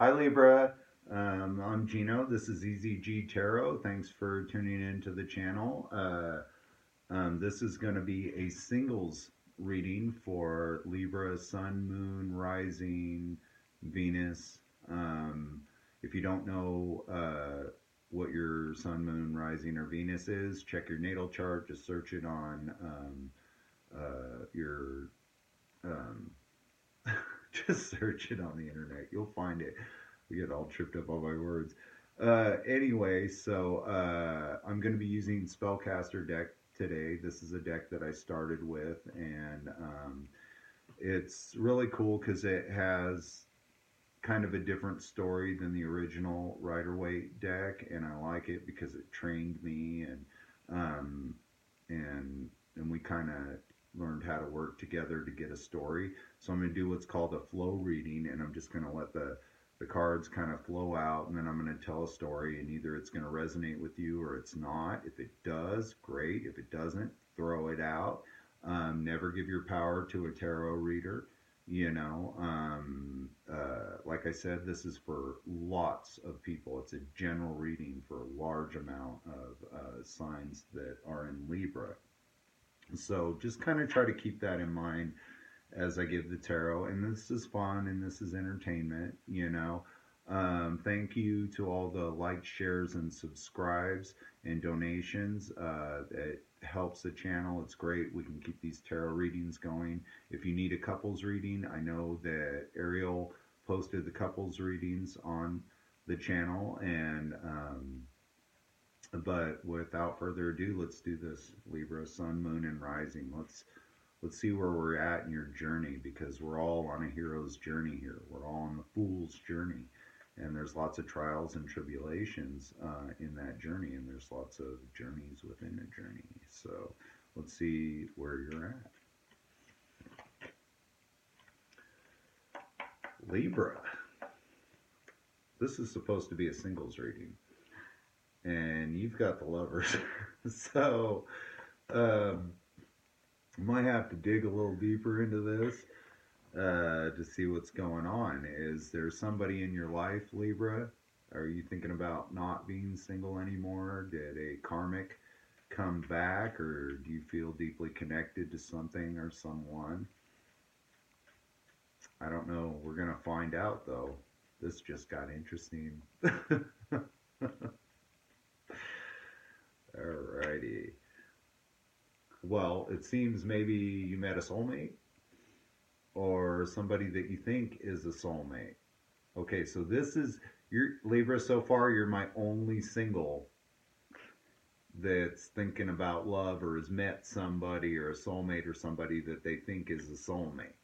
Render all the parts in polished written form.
Hi Libra, I'm Gino. This is EZG Tarot. Thanks for tuning in to the channel. This is going to be a singles reading for Libra, Sun, Moon, Rising, Venus. Um, if you don't know what your Sun, Moon, Rising, or Venus is, check your natal chart. Just search it on your um, just search it on the internet. You'll find it. We get all tripped up on my words. Anyway, so I'm going to be using Spellcaster deck today. This is a deck that I started with, and it's really cool because it has kind of a different story than the original Rider-Waite deck, and I like it because it trained me, um, and and we kind of learned how to work together to get a story. So I'm going to do what's called a flow reading, and I'm just going to let the cards kind of flow out, and then I'm going to tell a story, and either it's going to resonate with you or it's not. If it does, great. If it doesn't, throw it out. Never give your power to a tarot reader. Like I said, this is for lots of people. It's a general reading for a large amount of signs that are in Libra. So just kind of try to keep that in mind as I give the tarot. And this is fun and this is entertainment. Thank you to all the likes, shares, and subscribes and donations. It helps the channel. It's great. We can keep these tarot readings going. If you need a couples reading, I know that Ariel posted the couples readings on the channel. But without further ado, let's do this. Libra, Sun, Moon, and Rising. Let's see where we're at in your journey, because we're all on a hero's journey here. We're all on the fool's journey, and there's lots of trials and tribulations in that journey, and there's lots of journeys within a journey. So let's see where you're at. Libra. This is supposed to be a singles reading, and you've got the lovers. So might have to dig a little deeper into this to see what's going on. Is there somebody in your life, Libra? Are you thinking about not being single anymore? Did a karmic come back, or do you feel deeply connected to something or someone? I don't know. We're going to find out, though. This just got interesting. Alrighty. Well, it seems maybe you met a soulmate or somebody that you think is a soulmate. Okay, so this is your Libra so far. You're my only single that's thinking about love or has met somebody or a soulmate or somebody that they think is a soulmate.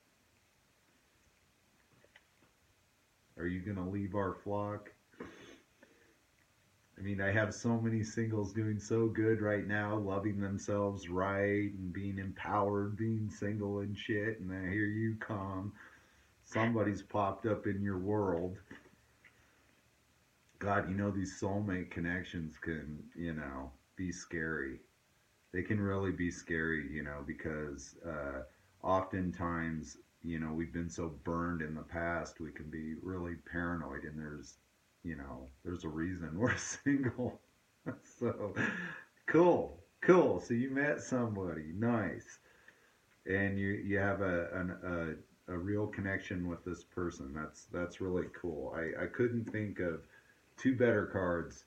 Are you going to leave our flock? I mean, I have so many singles doing so good right now, loving themselves right and being empowered, being single and shit. And then here you come. Somebody's popped up in your world. God, these soulmate connections can, be scary. They can really be scary, because oftentimes, we've been so burned in the past, we can be really paranoid, and there's a reason we're single. So, cool. So you met somebody, nice, and you have a real connection with this person. That's really cool. I couldn't think of two better cards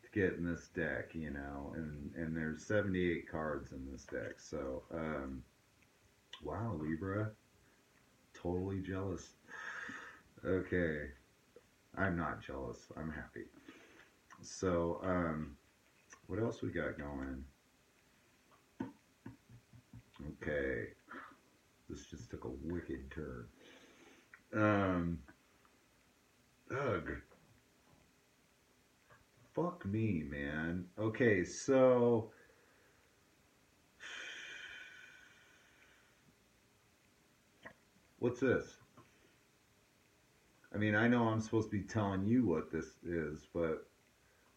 to get in this deck, and there's 78 cards in this deck. So, wow, Libra, totally jealous. Okay, I'm not jealous. I'm happy. So, what else we got going? Okay, this just took a wicked turn. Ugh. Fuck me, man. Okay, so what's this? I mean, I know I'm supposed to be telling you what this is, but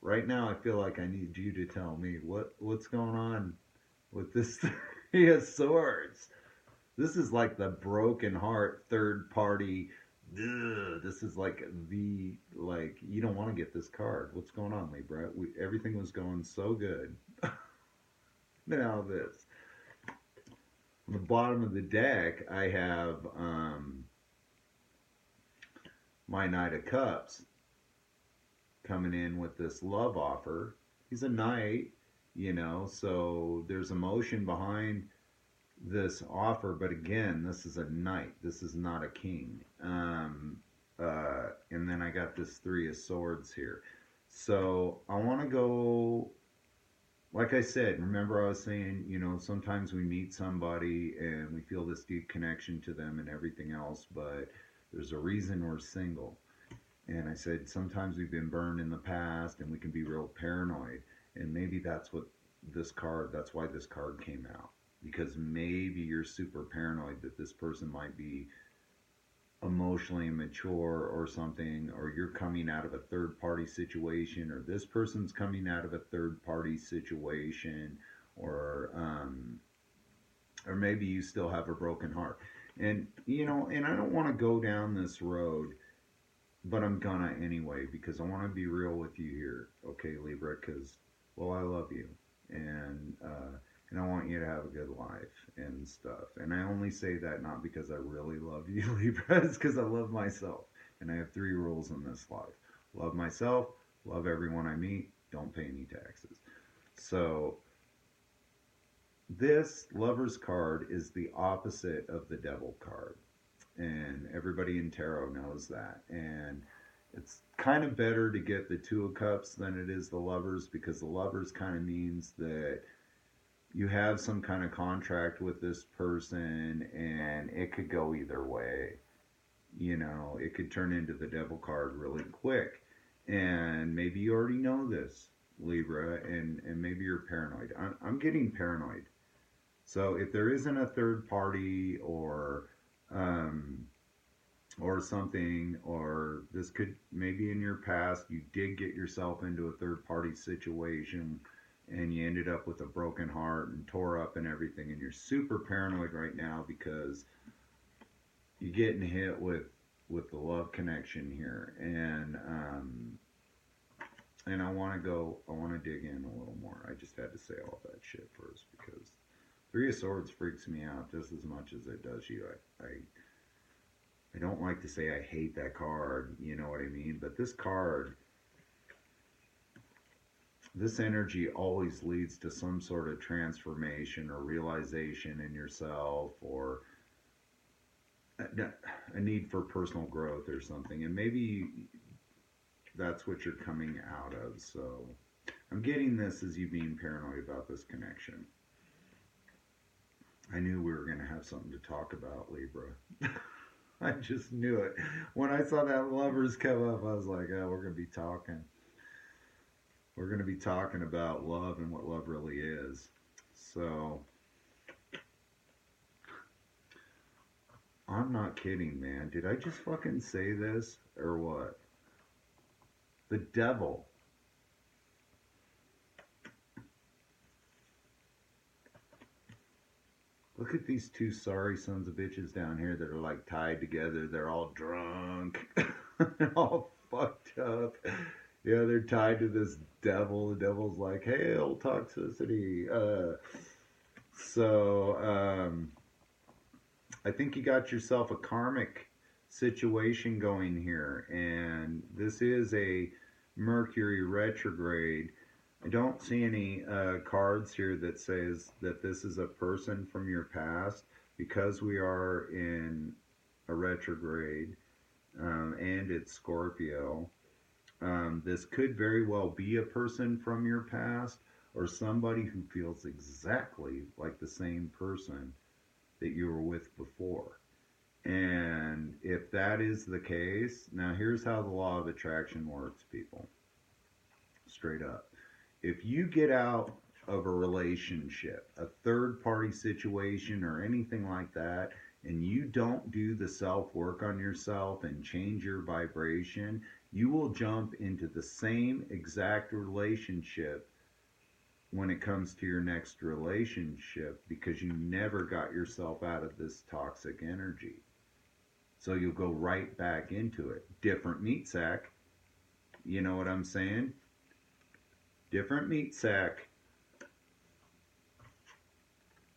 right now I feel like I need you to tell me what's going on with this Three of Swords. This is like the broken heart third party ugh, this is like like, you don't want to get this card. What's going on, Libra? Everything was going so good. Now this. On the bottom of the deck, I have my Knight of Cups coming in with this love offer. He's a knight, so there's emotion behind this offer, but again, this is a knight. This is not a king. And then I got this Three of Swords here. So I want to go, like I said, remember I was saying, sometimes we meet somebody and we feel this deep connection to them and everything else, but there's a reason we're single. And I said, sometimes we've been burned in the past and we can be real paranoid. And maybe that's why this card came out. Because maybe you're super paranoid that this person might be emotionally immature or something, or you're coming out of a third party situation, or this person's coming out of a third party situation, or maybe you still have a broken heart. And I don't want to go down this road, but I'm gonna anyway, because I want to be real with you here, okay, Libra? Because, well, I love you, and I want you to have a good life and stuff. And I only say that not because I really love you, Libra, it's because I love myself. And I have 3 rules in this life: love myself, love everyone I meet, don't pay any taxes. So this Lover's card is the opposite of the Devil card, and everybody in tarot knows that. And it's kind of better to get the Two of Cups than it is the Lovers, because the Lovers kind of means that you have some kind of contract with this person and it could go either way. It could turn into the Devil card really quick. And maybe you already know this, Libra, and maybe you're paranoid. I'm getting paranoid. So if there isn't a third party um, or something, or this could, maybe in your past you did get yourself into a third party situation and you ended up with a broken heart and tore up and everything, and you're super paranoid right now because you're getting hit with the love connection here. And I want to dig in a little more. I just had to say all that shit first, because Three of Swords freaks me out just as much as it does you. I don't like to say I hate that card, you know what I mean? But this card, this energy always leads to some sort of transformation or realization in yourself, or a need for personal growth or something. And maybe that's what you're coming out of. So I'm getting this as you being paranoid about this connection. I knew we were going to have something to talk about, Libra. I just knew it. When I saw that Lovers come up, I was like, oh, we're going to be talking. We're going to be talking about love and what love really is. So, I'm not kidding, man. Did I just fucking say this or what? The Devil. Look at these 2 sorry sons of bitches down here that are like tied together. They're all drunk. They're all fucked up. Yeah, they're tied to this devil. The devil's like, hail toxicity. I think you got yourself a karmic situation going here. And this is a Mercury retrograde. I don't see any cards here that says that this is a person from your past, because we are in a retrograde, and it's Scorpio. This could very well be a person from your past, or somebody who feels exactly like the same person that you were with before. And if that is the case, now here's how the law of attraction works, people. Straight up. If you get out of a relationship, a third party situation, or anything like that, and you don't do the self work on yourself and change your vibration, you will jump into the same exact relationship when it comes to your next relationship, because you never got yourself out of this toxic energy. So you'll go right back into it. Different meat sack. You know what I'm saying? Different meat sack.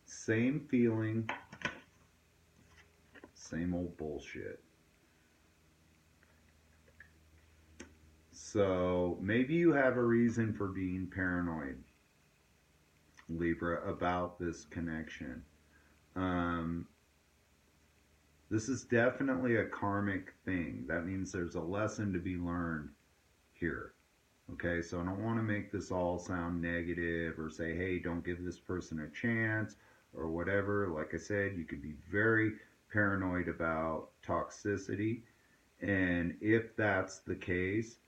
Same feeling. Same old bullshit. So maybe you have a reason for being paranoid, Libra, about this connection. Um, this is definitely a karmic thing. That means there's a lesson to be learned here. Okay, so I don't want to make this all sound negative or say, hey, don't give this person a chance or whatever. Like I said, you could be very paranoid about toxicity. And if that's the case,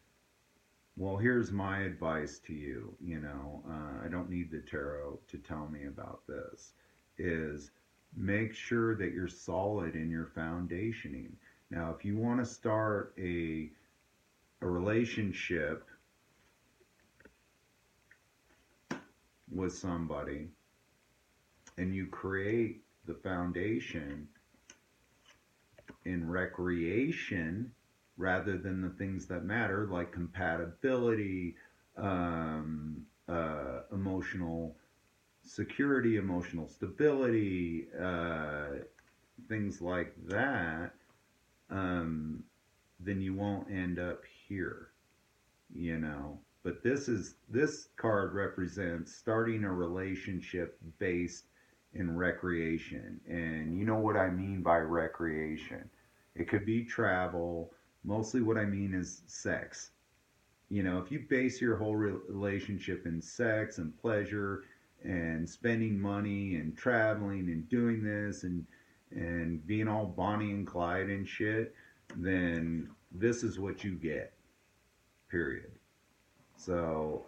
well, here's my advice to you. I don't need the tarot to tell me about this. Is make sure that you're solid in your foundationing. Now, if you want to start a relationship with somebody and you create the foundation in recreation rather than the things that matter, like compatibility, emotional security, emotional stability, things like that, then you won't end up here, you know. But this card represents starting a relationship based in recreation. And you know what I mean by recreation. It could be travel. Mostly what I mean is sex. If you base your whole relationship in sex and pleasure and spending money and traveling and doing this and being all Bonnie and Clyde and shit, then this is what you get. Period. So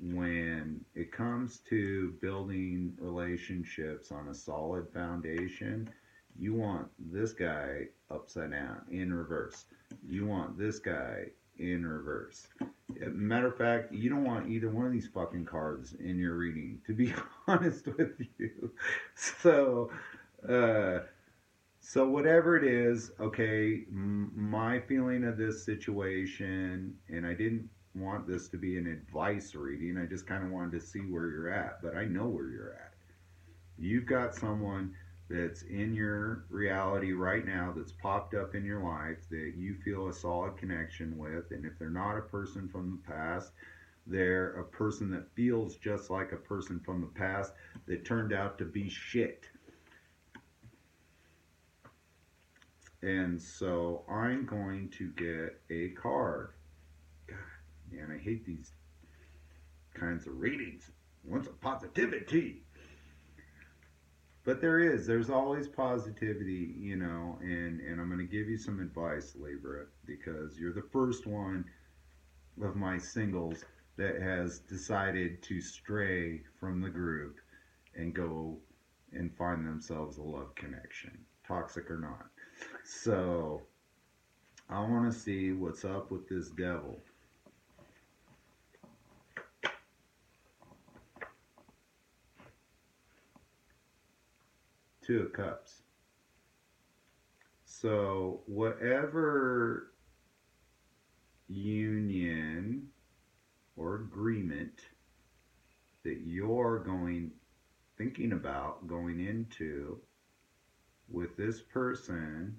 when it comes to building relationships on a solid foundation, you want this guy upside down, in reverse. You want this guy in reverse. Matter of fact, you don't want either one of these fucking cards in your reading, to be honest with you. So, so whatever it is, okay, my feeling of this situation, and I didn't want this to be an advice reading, I just kind of wanted to see where you're at, but I know where you're at. You've got someone that's in your reality right now that's popped up in your life that you feel a solid connection with, and if they're not a person from the past, they're a person that feels just like a person from the past that turned out to be shit. And so I'm going to get a card. God, man, I hate these kinds of readings. What's a positivity? But there's always positivity, and I'm going to give you some advice, Libra, because you're the first one of my singles that has decided to stray from the group and go and find themselves a love connection, toxic or not. So I want to see what's up with this devil. Two of Cups. So whatever union or agreement that you're thinking about going into with this person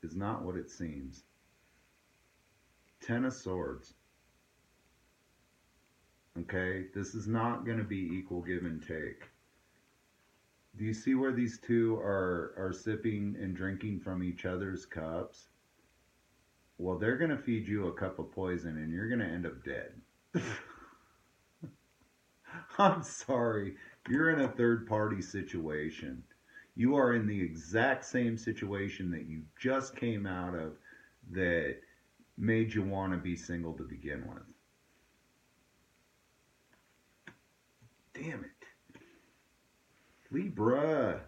is not what it seems. Ten of Swords. Okay, this is not going to be equal give and take. Do you see where these two are sipping and drinking from each other's cups? Well, they're going to feed you a cup of poison and you're going to end up dead. I'm sorry. You're in a third party situation. You are in the exact same situation that you just came out of that made you want to be single to begin with. Damn it. Libra.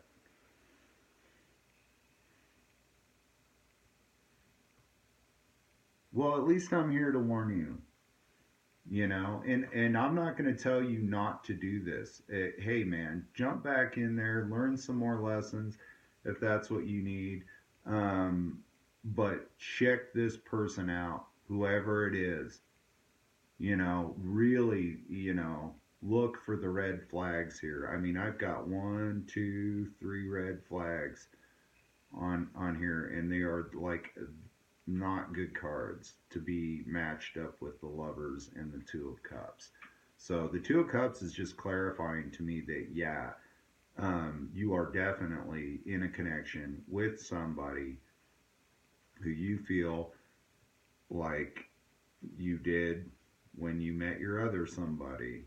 Well, at least I'm here to warn you. And I'm not going to tell you not to do this. Hey man, jump back in there, learn some more lessons if that's what you need. um, but check this person out, whoever it is. Really, look for the red flags here. I mean, I've got one, two, three red flags on here, and they are like not good cards to be matched up with the lovers and the two of cups. So the two of cups is just clarifying to me that, yeah, you are definitely in a connection with somebody who you feel like you did when you met your other somebody.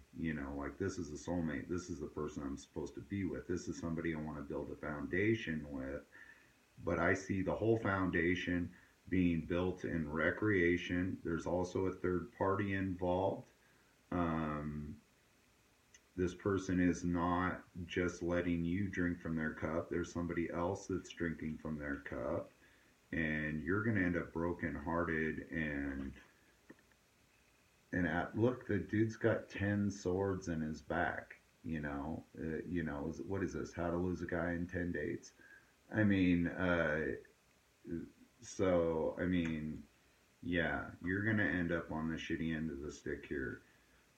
Like, this is a soulmate, this is the person I'm supposed to be with, this is somebody I want to build a foundation with. But I see the whole foundation being built in recreation. There's also a third party involved. Um, this person is not just letting you drink from their cup. There's somebody else that's drinking from their cup, and you're going to end up brokenhearted. Look, the dude's got 10 swords in his back. What is this? How to Lose a Guy in 10 Dates? I mean, I mean, yeah, you're going to end up on the shitty end of the stick here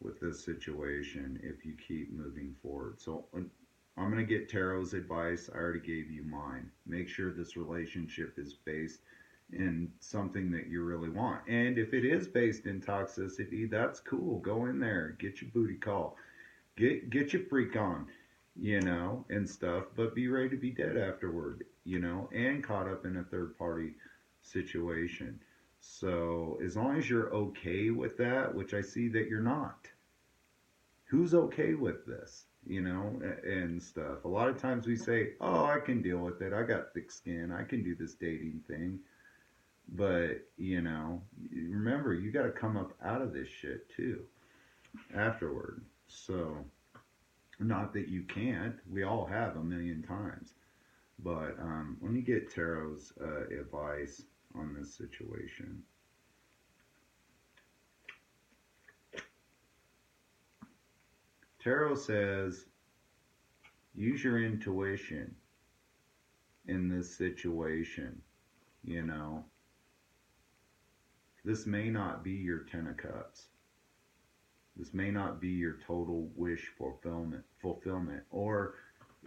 with this situation if you keep moving forward. So I'm going to get Tarot's advice. I already gave you mine. Make sure this relationship is based in something that you really want. And if it is based in toxicity, that's cool. Go in there, get your booty call, get your freak on, and stuff, but be ready to be dead afterward, and caught up in a third party situation. So as long as you're okay with that, which I see that you're not, who's okay with this? And stuff. A lot of times we say, "Oh, I can deal with it. I got thick skin. I can do this dating thing." But, remember, you got to come up out of this shit too afterward. So, not that you can't. We all have a million times. But let me get Tarot's advice on this situation. Tarot says, use your intuition in this situation. You know, this may not be your 10 of cups. This may not be your total wish fulfillment. Or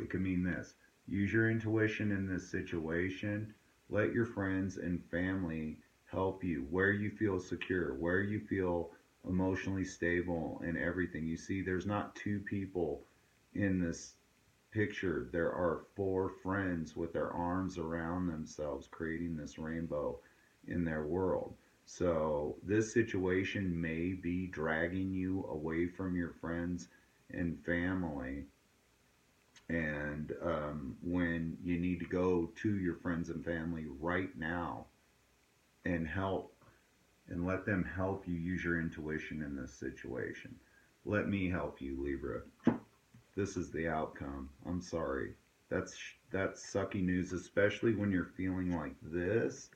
it could mean this. Use your intuition in this situation. Let your friends and family help you where you feel secure, where you feel emotionally stable and everything. You see, there's not two people in this picture. There are four friends with their arms around themselves, creating this rainbow in their world. So this situation may be dragging you away from your friends and family. And when you need to go to your friends and family right now and help and let them help you use your intuition in this situation. Let me help you, Libra. This is the outcome. I'm sorry. That's sucky news, especially when you're feeling like this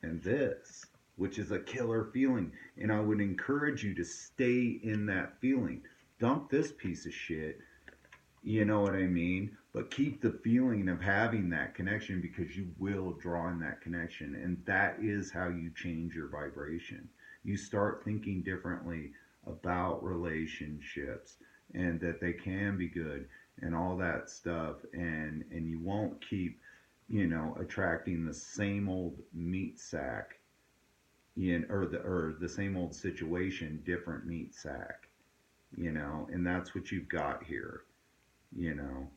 and this, which is a killer feeling. And I would encourage you to stay in that feeling. Dump this piece of shit, you know what I mean? But keep the feeling of having that connection, because you will draw in that connection. And that is how you change your vibration. You start thinking differently about relationships and that they can be good and all that stuff. And you won't keep, attracting the same old meat sack or the same old situation, different meat sack, and that's what you've got here. you know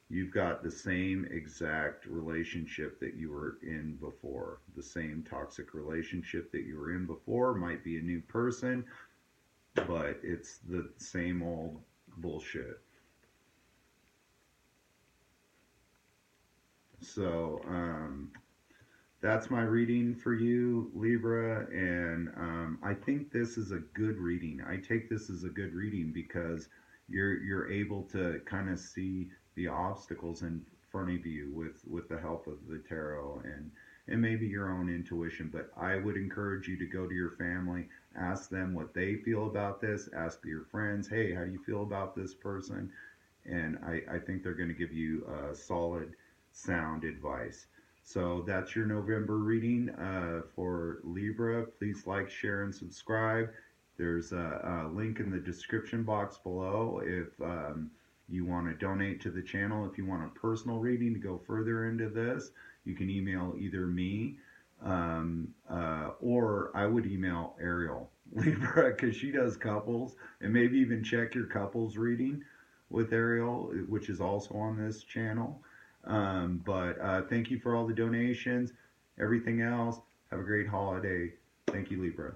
you've got the same exact relationship that you were in before. The same toxic relationship that you were in before. Might be a new person, but it's the same old bullshit. So that's my reading for you, Libra. And I think this is a good reading. I take this as a good reading because you're able to kind of see the obstacles in front of you with the help of the tarot, and maybe your own intuition. But I would encourage you to go to your family, ask them what they feel about this, ask your friends, hey, how do you feel about this person? And I think they're going to give you solid, sound advice. So that's your November reading for Libra. Please like, share, and subscribe. There's a link in the description box below if you want to donate to the channel. If you want a personal reading to go further into this, you can email either me or I would email Ariel Libra because she does couples, and maybe even check your couples reading with Ariel, which is also on this channel. But thank you for all the donations, everything else. Have a great holiday. Thank you, Libra.